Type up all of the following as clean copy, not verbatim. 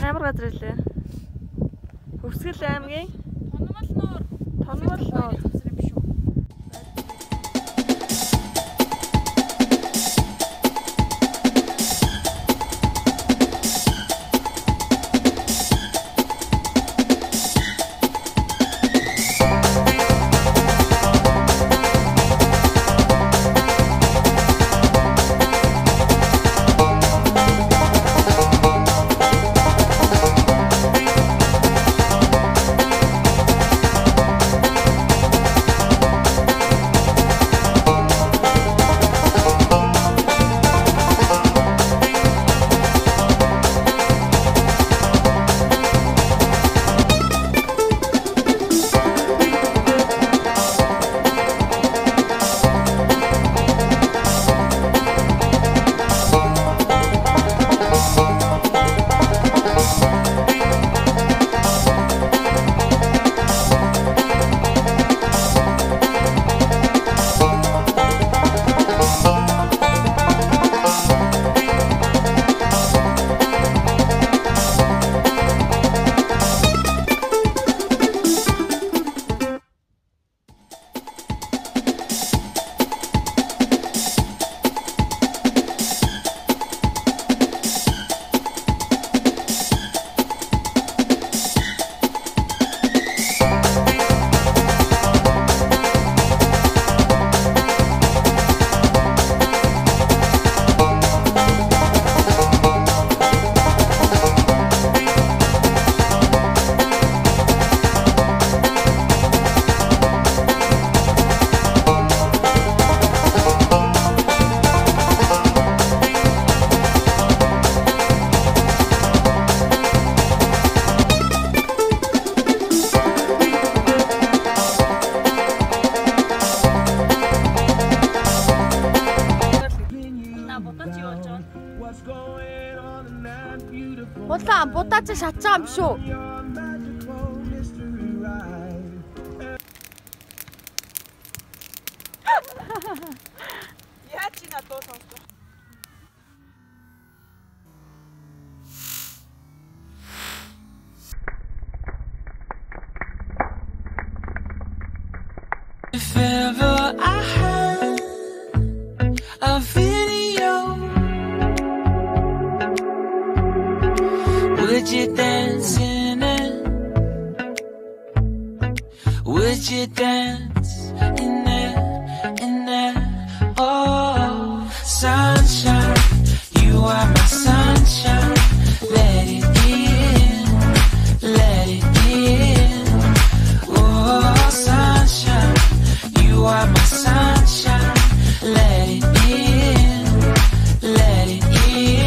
Ямар газар илээ? Хөвсгөл аймгийн Тонмол нуур. Булаа будаач шатцаа юм шүү. Яа чи надад сонсох. If ever I had a video, would you dance in it? Would you dance in it? In it? Oh, sunshine, you are my sunshine. Let it in, let it in. Oh, sunshine, you are my sunshine. Let it in, let it in.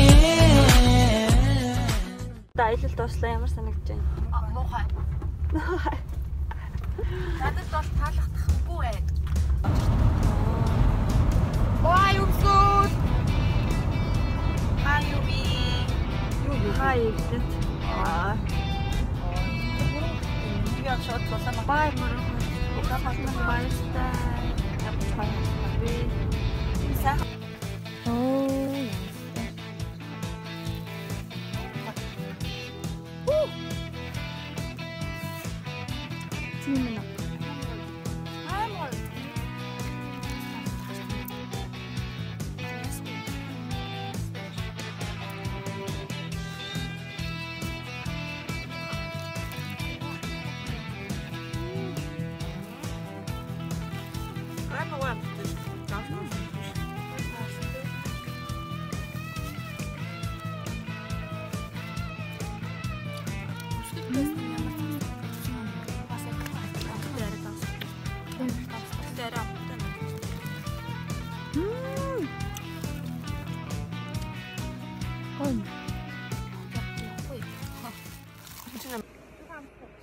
Аялал дуслаа ямар санагдаж байна? Муухай. Надад бол таалагдахгүй байна. Ой, үгүй. Хаа юу би? Хаа ийлээд. Би очоод болоо. Бай мөрөө. Угаапасна баяртай. Би сайн.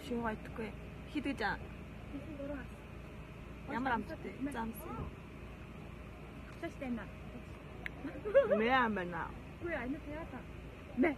Шин айтгүй. Хидэж аа. Ямар амттай. Замсан. Тэстэнэ. Мэ амна. Гүй ана яата. Мэ.